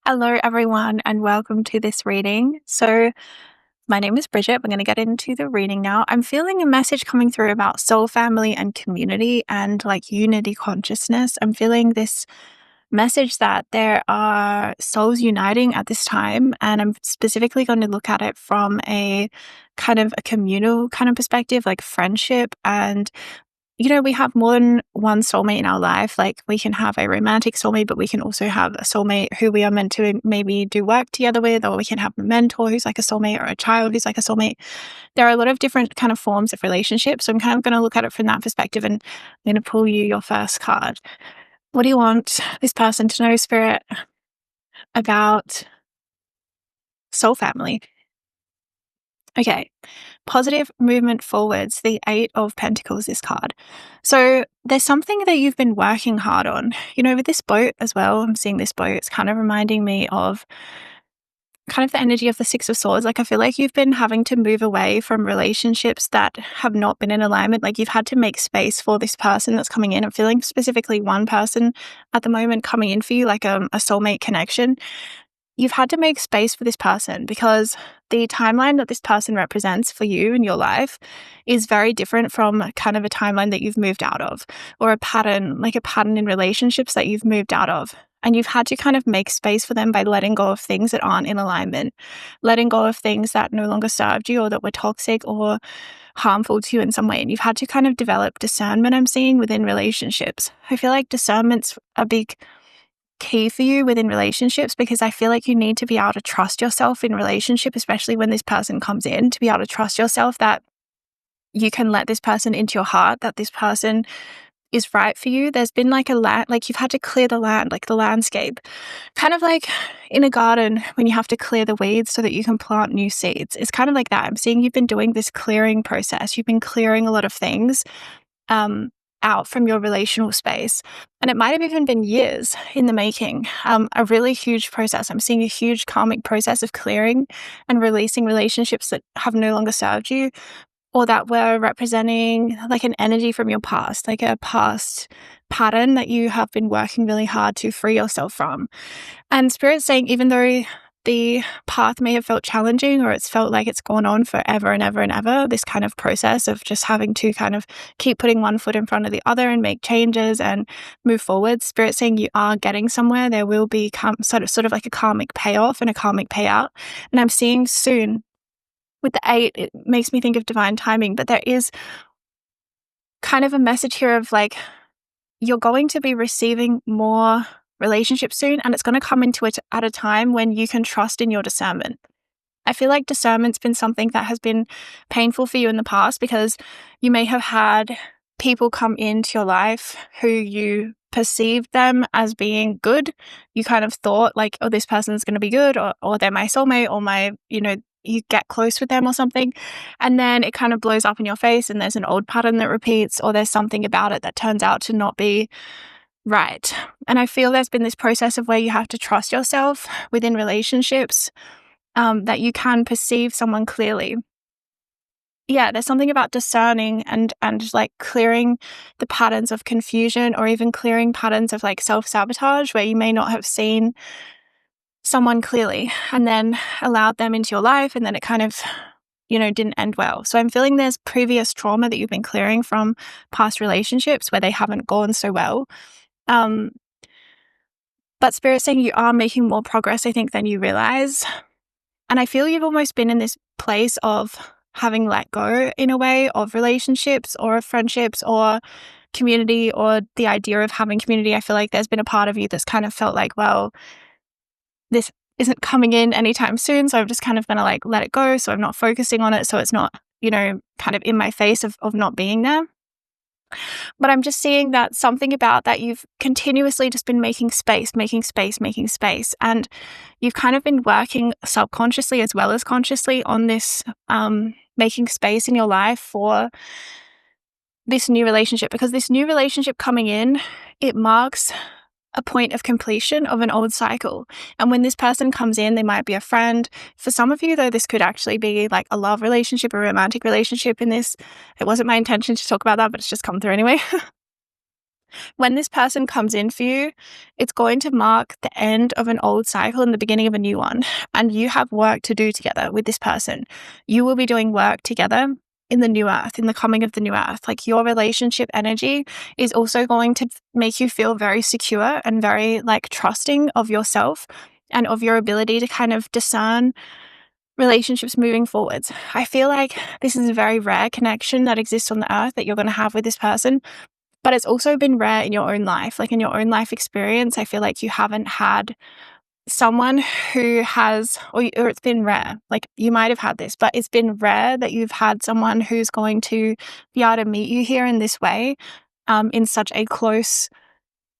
Hello, everyone, and welcome to this reading. So, my name is Bridget. We're going to get into the reading now. I'm feeling a message coming through about soul family and community and like unity consciousness. I'm feeling this message that there are souls uniting at this time, and I'm specifically going to look at it from a kind of a communal kind of perspective, like friendship. And we have more than one soulmate in our life. Like, we can have a romantic soulmate, but we can also have a soulmate who we are meant to maybe do work together with, or we can have a mentor who's like a soulmate, or a child who's like a soulmate. There are a lot of different kind of forms of relationships. So I'm kind of going to look at it from that perspective, and I'm going to pull you your first card. What do you want this person to know, Spirit, about soul family? Okay. Positive movement forwards, the 8 of Pentacles, this card. So there's something that you've been working hard on. With this boat as well, I'm seeing this boat. It's kind of reminding me of kind of the energy of the 6 of Swords. Like, I feel like you've been having to move away from relationships that have not been in alignment. Like, you've had to make space for this person that's coming in. I'm feeling specifically one person at the moment coming in for you, like a soulmate connection. You've had to make space for this person because the timeline that this person represents for you in your life is very different from kind of a timeline that you've moved out of, or a pattern in relationships that you've moved out of. And you've had to kind of make space for them by letting go of things that aren't in alignment, letting go of things that no longer served you or that were toxic or harmful to you in some way. And you've had to kind of develop discernment, I'm seeing, within relationships. I feel like discernment's a big key for you within relationships, because I feel like you need to be able to trust yourself in relationship, especially when this person comes in, to be able to trust yourself that you can let this person into your heart, that this person is right for you. There's been like you've had to clear the land, like the landscape, kind of like in a garden when you have to clear the weeds so that you can plant new seeds. It's kind of like that. I'm seeing you've been doing this clearing process. You've been clearing a lot of things out from your relational space. And it might have even been years in the making, a really huge process. I'm seeing a huge karmic process of clearing and releasing relationships that have no longer served you, or that were representing like an energy from your past, like a past pattern that you have been working really hard to free yourself from. And Spirit's saying, even though the path may have felt challenging, or it's felt like it's gone on forever and ever and ever, this kind of process of just having to kind of keep putting one foot in front of the other and make changes and move forward, Spirit's saying you are getting somewhere. There will be sort of like a karmic payoff and a karmic payout. And I'm seeing soon with the 8, it makes me think of divine timing, but there is kind of a message here of like, you're going to be receiving more relationships soon, and it's going to come into it at a time when you can trust in your discernment. I feel like discernment's been something that has been painful for you in the past, because you may have had people come into your life who you perceived them as being good. You kind of thought like, oh, this person's going to be good, or they're my soulmate, or my, you get close with them or something. And then it kind of blows up in your face, and there's an old pattern that repeats, or there's something about it that turns out to not be right. And I feel there's been this process of where you have to trust yourself within relationships, that you can perceive someone clearly. Yeah, there's something about discerning and like clearing the patterns of confusion, or even clearing patterns of like self-sabotage, where you may not have seen someone clearly and then allowed them into your life, and then it kind of didn't end well. So I'm feeling there's previous trauma that you've been clearing from past relationships where they haven't gone so well. But Spirit's saying you are making more progress, I think, than you realize. And I feel you've almost been in this place of having let go, in a way, of relationships or of friendships or community, or the idea of having community. I feel like there's been a part of you that's kind of felt like, well, this isn't coming in anytime soon, so I'm just kind of going to like let it go, so I'm not focusing on it, so it's not, kind of in my face of not being there. But I'm just seeing that something about that you've continuously just been making space. And you've kind of been working subconsciously as well as consciously on this, making space in your life for this new relationship, because this new relationship coming in, it marks a point of completion of an old cycle. And when this person comes in, they might be a friend. For some of you, though, this could actually be like a love relationship, a romantic relationship in this. It wasn't my intention to talk about that, but it's just come through anyway. When this person comes in for you, it's going to mark the end of an old cycle and the beginning of a new one. And you have work to do together with this person. You will be doing work together in the new earth, in the coming of the new earth. Like, your relationship energy is also going to make you feel very secure and very like trusting of yourself and of your ability to kind of discern relationships moving forwards. I feel like this is a very rare connection that exists on the earth that you're going to have with this person, but it's also been rare in your own life. Like, in your own life experience, I feel like you haven't had someone who has, or it's been rare. Like, you might have had this, but it's been rare that you've had someone who's going to be able to meet you here in this way, in such a close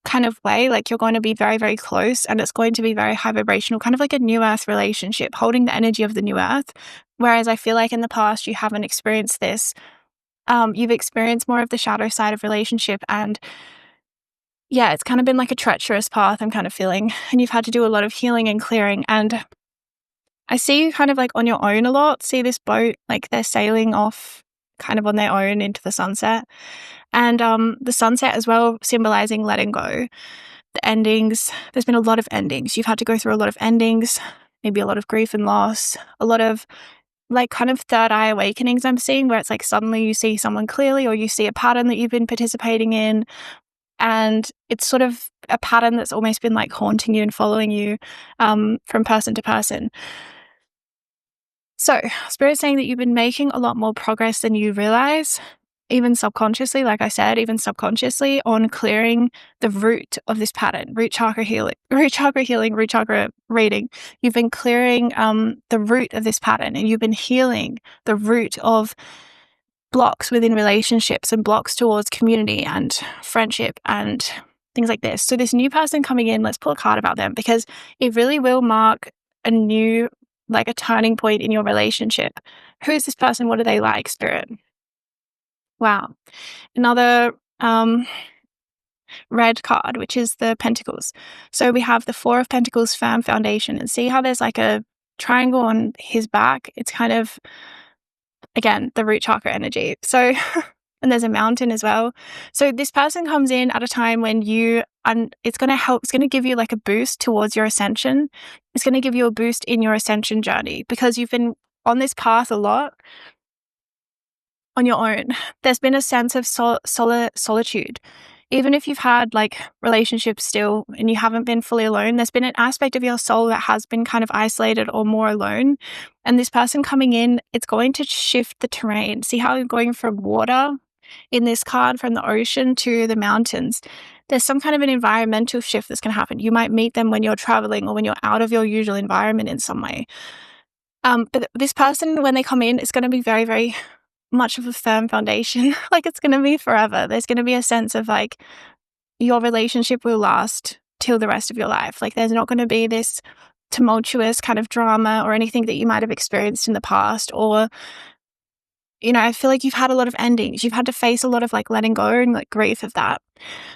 kind of way. Like, you're going to be very, very close, and it's going to be very high vibrational, kind of like a new earth relationship, holding the energy of the new earth. Whereas I feel like in the past, you haven't experienced this. You've experienced more of the shadow side of relationship, and yeah, it's kind of been like a treacherous path, I'm kind of feeling, and you've had to do a lot of healing and clearing. And I see you kind of like on your own a lot. See this boat, like they're sailing off kind of on their own into the sunset. And the sunset as well, symbolizing letting go, the endings. There's been a lot of endings. You've had to go through a lot of endings, maybe a lot of grief and loss, a lot of like kind of third eye awakenings I'm seeing, where it's like suddenly you see someone clearly, or you see a pattern that you've been participating in. And it's sort of a pattern that's almost been like haunting you and following you from person to person. So, Spirit's saying that you've been making a lot more progress than you realize, even subconsciously, like I said, even subconsciously, on clearing the root of this pattern. Root chakra healing, root chakra reading. You've been clearing the root of this pattern, and you've been healing the root of blocks within relationships and blocks towards community and friendship and things like this. So this new person coming in, let's pull a card about them, because it really will mark a new, like a turning point in your relationship. Who is this person? What do they like, Spirit? Wow. Another red card, which is the Pentacles. So we have the Four of Pentacles, firm foundation, and see how there's like a triangle on his back. It's kind of, again, the root chakra energy. So, and there's a mountain as well. So this person comes in at a time when it's going to help, it's going to give you like a boost towards your ascension. It's going to give you a boost in your ascension journey, because you've been on this path a lot on your own. There's been a sense of solitude. Even if you've had like relationships still and you haven't been fully alone, there's been an aspect of your soul that has been kind of isolated or more alone. And this person coming in, it's going to shift the terrain. See how you're going from water in this card, from the ocean to the mountains. There's some kind of an environmental shift that's going to happen. You might meet them when you're traveling or when you're out of your usual environment in some way. But this person, when they come in, it's going to be very, very much of a firm foundation. Like, it's going to be forever. There's going to be a sense of like your relationship will last till the rest of your life. Like, there's not going to be this tumultuous kind of drama or anything that you might have experienced in the past. Or, you know, I feel like you've had a lot of endings. You've had to face a lot of like letting go and like grief of that.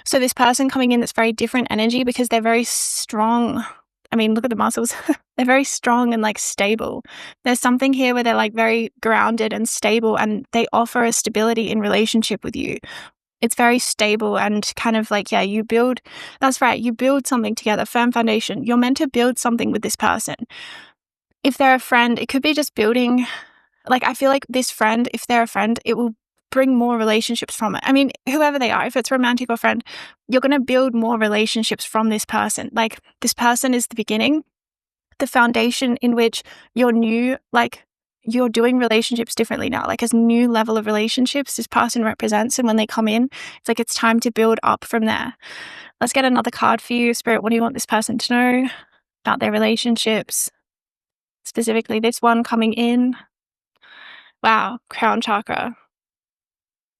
So this person coming in, that's very different energy, because they're very strong. I mean, look at the muscles. They're very strong and like stable. There's something here where they're like very grounded and stable, and they offer a stability in relationship with you. It's very stable and kind of like, yeah, you build something together, firm foundation. You're meant to build something with this person. If they're a friend, it could be just building. Like, I feel like this friend, if they're a friend, it will bring more relationships from it. I mean, whoever they are, if it's romantic or friend, you're going to build more relationships from this person. Like, this person is the beginning, the foundation in which you're new, like you're doing relationships differently now, like as new level of relationships this person represents. And when they come in, it's like it's time to build up from there. Let's get another card for you, Spirit. What do you want this person to know about their relationships? Specifically, this one coming in. Wow, crown chakra.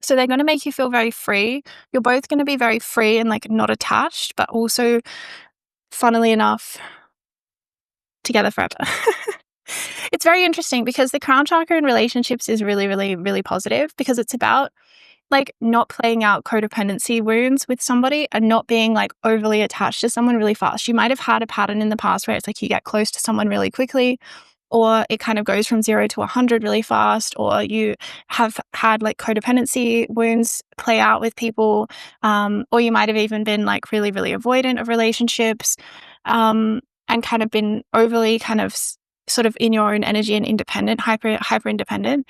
So they're going to make you feel very free. You're both going to be very free and like not attached, but also, funnily enough, together forever. It's very interesting, because the crown chakra in relationships is really, really, really positive, because it's about like not playing out codependency wounds with somebody and not being like overly attached to someone really fast. You might have had a pattern in the past where it's like you get close to someone really quickly, or it kind of goes from 0 to 100 really fast, or you have had like codependency wounds play out with people, or you might have even been like really, really avoidant of relationships, and kind of been overly kind of sort of in your own energy and independent, hyper independent.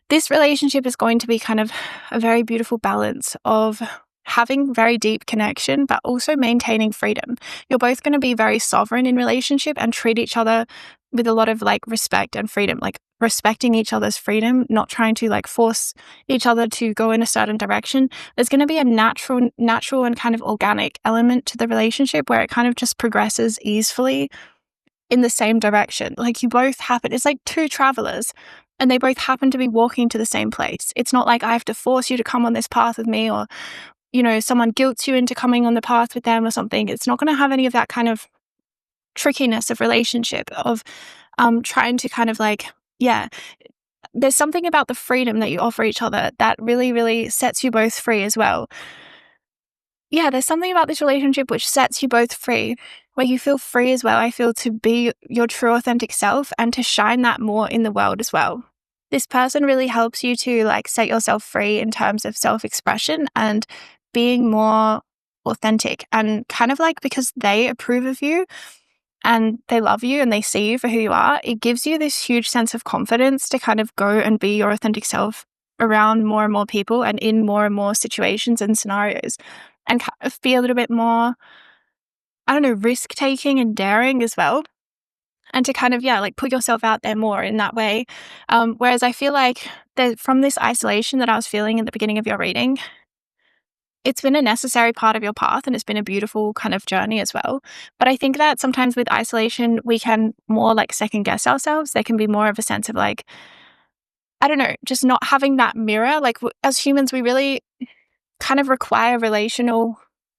This relationship is going to be kind of a very beautiful balance of having very deep connection, but also maintaining freedom. You're both going to be very sovereign in relationship and treat each other with a lot of like respect and freedom, like respecting each other's freedom, not trying to like force each other to go in a certain direction. There's going to be a natural and kind of organic element to the relationship where it kind of just progresses easily in the same direction. Like you both happen, it's like two travelers and they both happen to be walking to the same place. It's not like I have to force you to come on this path with me, or, you know, someone guilts you into coming on the path with them or something. It's not going to have any of that kind of trickiness of relationship of trying to kind of like, yeah, there's something about the freedom that you offer each other that really, really sets you both free as well. Yeah, there's something about this relationship which sets you both free, where you feel free as well, I feel, to be your true authentic self and to shine that more in the world as well. This person really helps you to like set yourself free in terms of self-expression and being more authentic, and kind of like because they approve of you and they love you and they see you for who you are, it gives you this huge sense of confidence to kind of go and be your authentic self around more and more people and in more and more situations and scenarios, and kind of be a little bit more, I don't know, risk-taking and daring as well. And to kind of, yeah, like put yourself out there more in that way. Whereas I feel like from this isolation that I was feeling at the beginning of your reading, it's been a necessary part of your path and it's been a beautiful kind of journey as well. But I think that sometimes with isolation, we can more like second guess ourselves. There can be more of a sense of like, I don't know, just not having that mirror. Like as humans, we really kind of require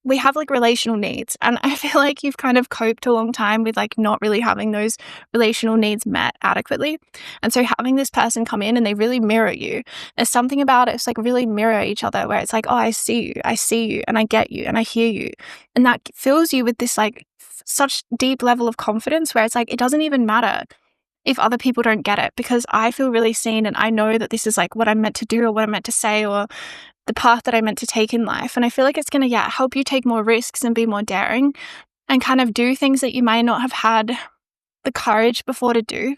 we have like relational needs. And I feel like you've kind of coped a long time with like not really having those relational needs met adequately. And so having this person come in and they really mirror you, there's something about it, it's like really mirror each other where it's like, oh, I see you and I get you and I hear you. And that fills you with this like such deep level of confidence where it's like, it doesn't even matter if other people don't get it, because I feel really seen and I know that this is like what I'm meant to do or what I'm meant to say or the path that I meant to take in life. And I feel like it's going to, help you take more risks and be more daring and kind of do things that you may not have had the courage before to do.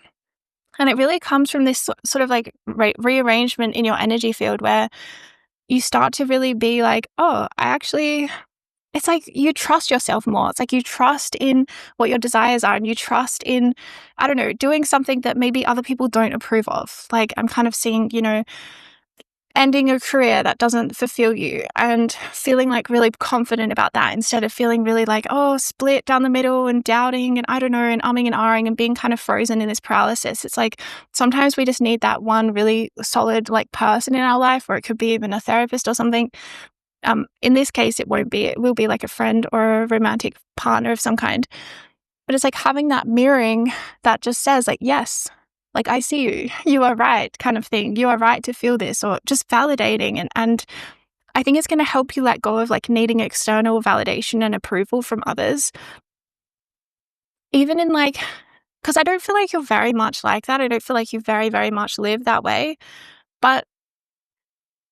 And it really comes from this sort of like rearrangement in your energy field where you start to really be like, oh, it's like you trust yourself more. It's like you trust in what your desires are and you trust in, I don't know, doing something that maybe other people don't approve of. Like I'm kind of seeing, ending a career that doesn't fulfill you and feeling like really confident about that instead of feeling really like, oh, split down the middle and doubting and I don't know, and umming and ahhing and being kind of frozen in this paralysis. It's like sometimes we just need that one really solid like person in our life, or it could be even a therapist or something. In this case, it won't be. It will be like a friend or a romantic partner of some kind. But it's like having that mirroring that just says like, yes, like, I see you, you are right kind of thing. You are right to feel this, or just validating. And I think it's going to help you let go of like needing external validation and approval from others. Even in like, because I don't feel like you're very much like that. I don't feel like you very, very much live that way. But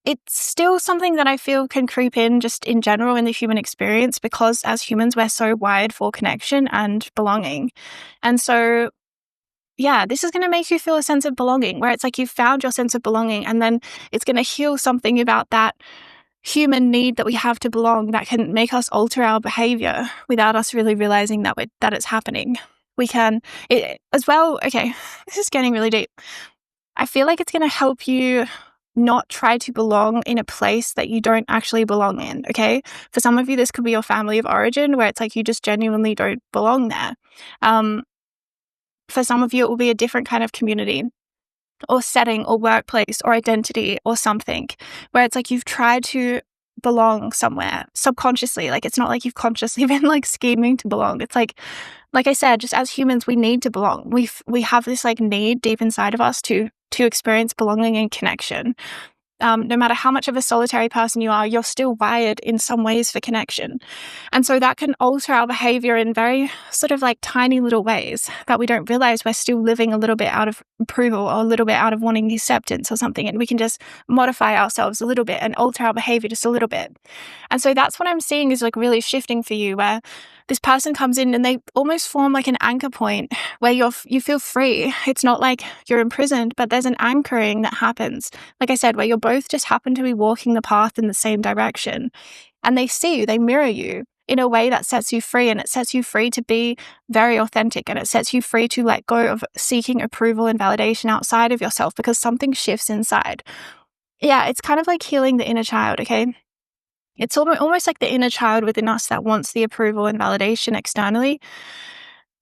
it's still something that I feel can creep in just in general in the human experience, because as humans, we're so wired for connection and belonging. And so this is going to make you feel a sense of belonging, where it's like you've found your sense of belonging, and then it's going to heal something about that human need that we have to belong that can make us alter our behavior without us really realizing that it's happening. We can, as well, okay, this is getting really deep. I feel like it's going to help you not try to belong in a place that you don't actually belong in, okay? For some of you, this could be your family of origin, where it's like you just genuinely don't belong there. For some of you, it will be a different kind of community or setting or workplace or identity or something, where it's like you've tried to belong somewhere subconsciously. Like it's not like you've consciously been like scheming to belong. It's like I said, just as humans, we need to belong. We have this like need deep inside of us to experience belonging and connection. No matter how much of a solitary person you are, you're still wired in some ways for connection. And so that can alter our behavior in very sort of like tiny little ways that we don't realize we're still living a little bit out of approval or a little bit out of wanting acceptance or something. And we can just modify ourselves a little bit and alter our behavior just a little bit. And so that's what I'm seeing is like really shifting for you, where this person comes in and they almost form like an anchor point where you feel free. It's not like you're imprisoned, but there's an anchoring that happens. Like I said, where you're both just happen to be walking the path in the same direction. And they see you, they mirror you in a way that sets you free. And it sets you free to be very authentic. And it sets you free to let go of seeking approval and validation outside of yourself because something shifts inside. Yeah, it's kind of like healing the inner child, okay? It's almost like the inner child within us that wants the approval and validation externally.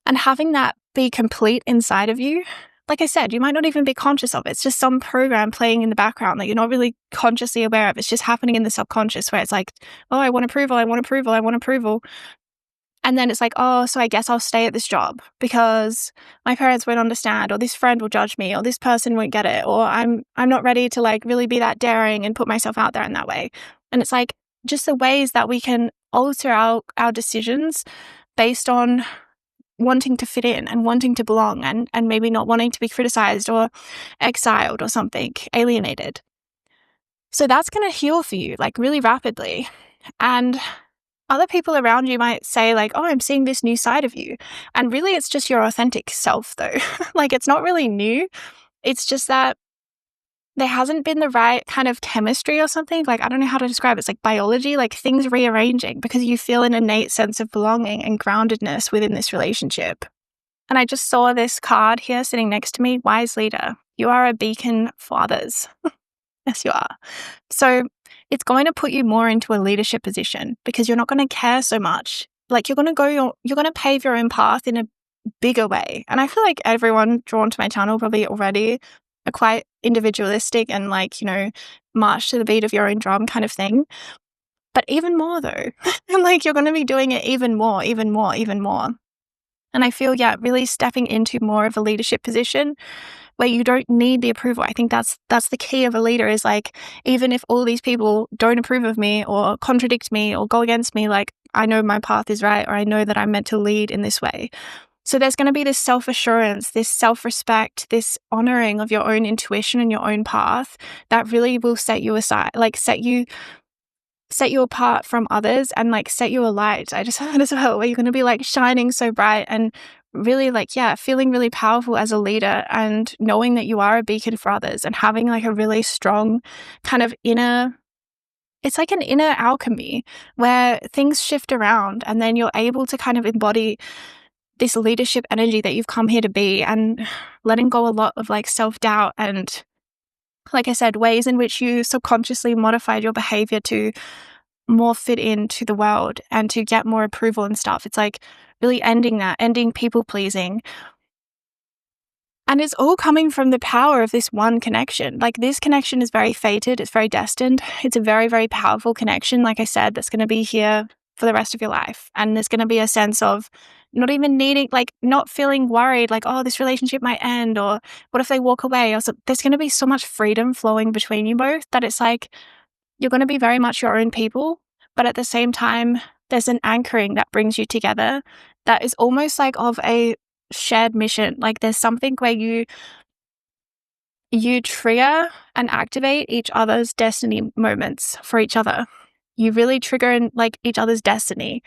And having that be complete inside of you, like I said, you might not even be conscious of it. It's just some program playing in the background that you're not really consciously aware of. It's just happening in the subconscious where it's like, oh, I want approval, I want approval, I want approval. And then it's like, oh, so I guess I'll stay at this job because my parents won't understand, or this friend will judge me, or this person won't get it, or I'm not ready to like really be that daring and put myself out there in that way. And it's like just the ways that we can alter our decisions based on wanting to fit in and wanting to belong and maybe not wanting to be criticized or exiled or something, alienated. So that's going to heal for you like really rapidly. And other people around you might say like, oh, I'm seeing this new side of you. And really it's just your authentic self though. Like it's not really new. It's just that there hasn't been the right kind of chemistry or something. Like, I don't know how to describe it. It's like biology, like things rearranging because you feel an innate sense of belonging and groundedness within this relationship. And I just saw this card here sitting next to me, Wise Leader. You are a beacon for others. Yes, you are. So it's going to put you more into a leadership position because you're not going to care so much. Like you're going to pave your own path in a bigger way. And I feel like everyone drawn to my channel probably already are quite individualistic and like, march to the beat of your own drum kind of thing. But even more though, and like you're going to be doing it even more. And I feel, really stepping into more of a leadership position where you don't need the approval. I think that's the key of a leader is like, even if all these people don't approve of me or contradict me or go against me, like I know my path is right, or I know that I'm meant to lead in this way. So there's going to be this self-assurance, this self-respect, this honoring of your own intuition and your own path that really will set you aside, like set you apart from others and like set you alight. I just heard as well where you're going to be like shining so bright and really like, feeling really powerful as a leader and knowing that you are a beacon for others and having like a really strong kind of it's like an inner alchemy where things shift around and then you're able to kind of embody this leadership energy that you've come here to be and letting go a lot of like self-doubt and, like I said, ways in which you subconsciously modified your behavior to more fit into the world and to get more approval and stuff. It's like really ending people pleasing. And it's all coming from the power of this one connection. Like this connection is very fated. It's very destined. It's a very, very powerful connection. Like I said, that's going to be here for the rest of your life. And there's going to be a sense of not even needing, like not feeling worried, like, oh, this relationship might end, or what if they walk away? Or so, there's going to be so much freedom flowing between you both that it's like, you're going to be very much your own people. But at the same time, there's an anchoring that brings you together that is almost like of a shared mission. Like there's something where you trigger and activate each other's destiny moments for each other. You really trigger in like each other's destiny.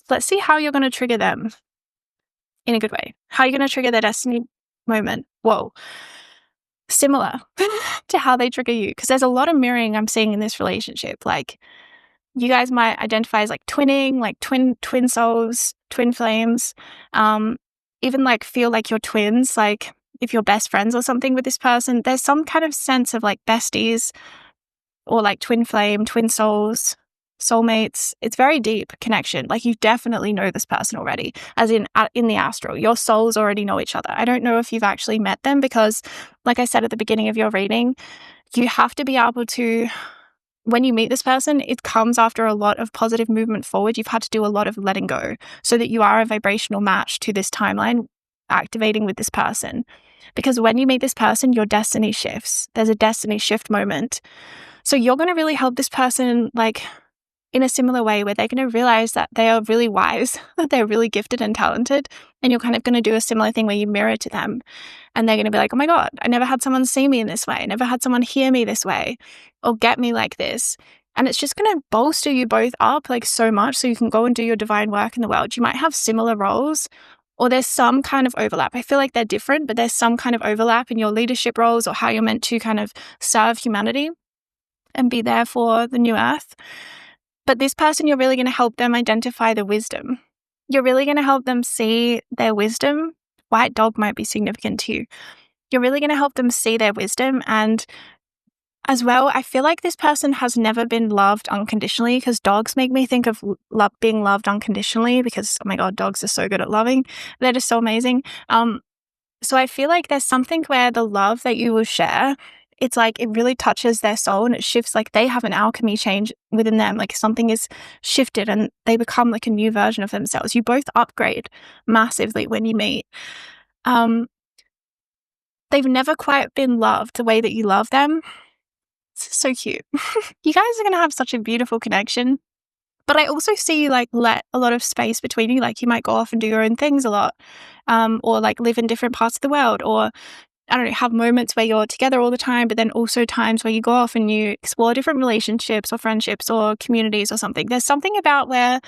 Let's see how you're going to trigger them in a good way. How you're going to trigger their destiny moment. Whoa. Similar to how they trigger you. Because there's a lot of mirroring I'm seeing in this relationship. Like you guys might identify as like twinning, like twin souls, twin flames. Even like feel like you're twins. Like if you're best friends or something with this person, there's some kind of sense of like besties or like twin flame, twin souls, soulmates. It's very deep connection. Like you definitely know this person already, as in the astral. Your souls already know each other. I don't know if you've actually met them because, like I said at the beginning of your reading, you have to be able to, when you meet this person, it comes after a lot of positive movement forward. You've had to do a lot of letting go so that you are a vibrational match to this timeline activating with this person. Because when you meet this person, your destiny shifts. There's a destiny shift moment. So you're going to really help this person, like, in a similar way, where they're going to realize that they are really wise, that they're really gifted and talented. And you're kind of going to do a similar thing where you mirror to them. And they're going to be like, oh my God, I never had someone see me in this way. I never had someone hear me this way or get me like this. And it's just going to bolster you both up like so much so you can go and do your divine work in the world. You might have similar roles, or there's some kind of overlap. I feel like they're different, but there's some kind of overlap in your leadership roles or how you're meant to kind of serve humanity and be there for the new earth. But this person, you're really going to help them identify the wisdom. You're really going to help them see their wisdom. White dog might be significant to you. You're really going to help them see their wisdom. And as well, I feel like this person has never been loved unconditionally, because dogs make me think of being loved unconditionally, because, oh my God, dogs are so good at loving. They're just so amazing. So I feel like there's something where the love that you will share, it's like it really touches their soul and it shifts, like they have an alchemy change within them, like something is shifted and they become like a new version of themselves. You both upgrade massively when you meet. They've never quite been loved the way that you love them. It's so cute. You guys are going to have such a beautiful connection. But I also see you like let a lot of space between you. Like you might go off and do your own things a lot, or like live in different parts of the world, or I don't know, have moments where you're together all the time, but then also times where you go off and you explore different relationships or friendships or communities or something. There's something about where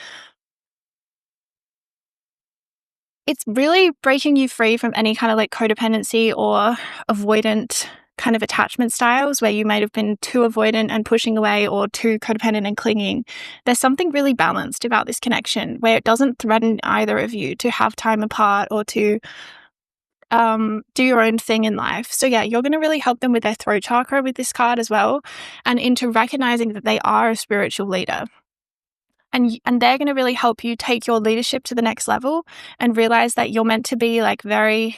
it's really breaking you free from any kind of like codependency or avoidant kind of attachment styles where you might have been too avoidant and pushing away, or too codependent and clinging. There's something really balanced about this connection where it doesn't threaten either of you to have time apart or to do your own thing in life. So yeah, you're going to really help them with their throat chakra with this card as well, and into recognizing that they are a spiritual leader. And they're going to really help you take your leadership to the next level and realize that you're meant to be like very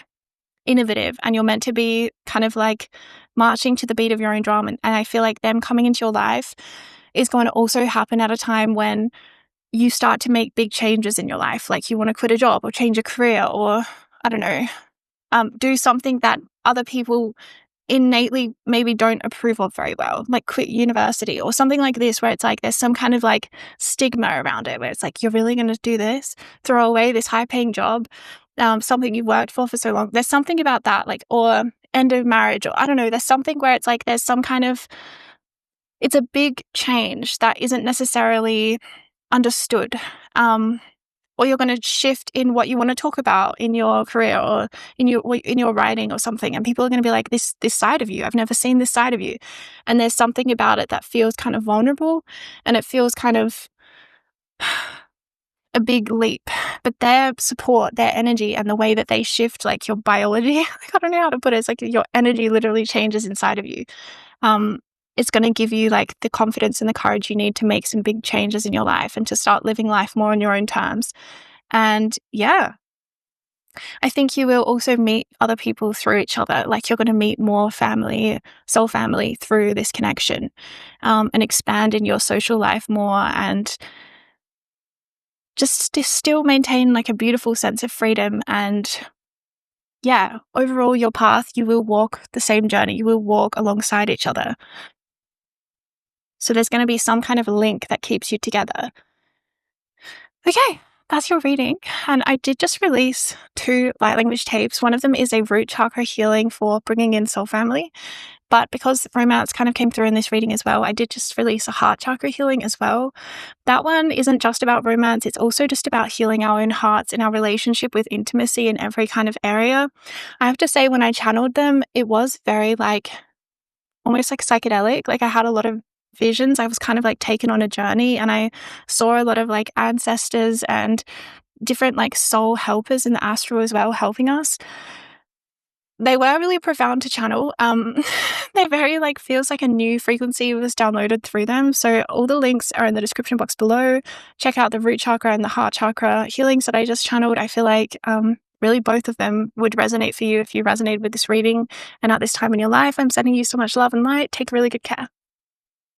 innovative and you're meant to be kind of like marching to the beat of your own drum. And I feel like them coming into your life is going to also happen at a time when you start to make big changes in your life. Like you want to quit a job or change a career, or I don't know, do something that other people innately maybe don't approve of very well, like quit university or something like this, where it's like there's some kind of like stigma around it, where it's like you're really going to do this, throw away this high-paying job, something you've worked for so long. There's something about that, like, or end of marriage, or I don't know, there's something where it's like there's some kind of, it's a big change that isn't necessarily understood. Or you're going to shift in what you want to talk about in your career or in your writing or something, and people are going to be like, this side of you, I've never seen this side of you. And there's something about it that feels kind of vulnerable, and it feels kind of a big leap. But their support, their energy, and the way that they shift like your biology, like, I don't know how to put it, it's like your energy literally changes inside of you. It's going to give you like the confidence and the courage you need to make some big changes in your life and to start living life more on your own terms. And yeah, I think you will also meet other people through each other. Like you're going to meet more family, soul family through this connection, and expand in your social life more, and just to still maintain like a beautiful sense of freedom. And yeah, overall your path, you will walk the same journey. You will walk alongside each other. So there's going to be some kind of link that keeps you together. Okay, that's your reading. And I did just release 2 light language tapes. One of them is a root chakra healing for bringing in soul family. But because romance kind of came through in this reading as well, I did just release a heart chakra healing as well. That one isn't just about romance. It's also just about healing our own hearts and our relationship with intimacy in every kind of area. I have to say, when I channeled them, it was very like, almost like psychedelic. Like I had a lot of visions. I was kind of like taken on a journey, and I saw a lot of like ancestors and different like soul helpers in the astral as well helping us. They were really profound to channel. They're very like, feels like a new frequency was downloaded through them. So all the links are in the description box below. Check out the root chakra and the heart chakra healings that I just channeled. I feel like really both of them would resonate for you if you resonated with this reading. And at this time in your life, I'm sending you so much love and light. Take really good care.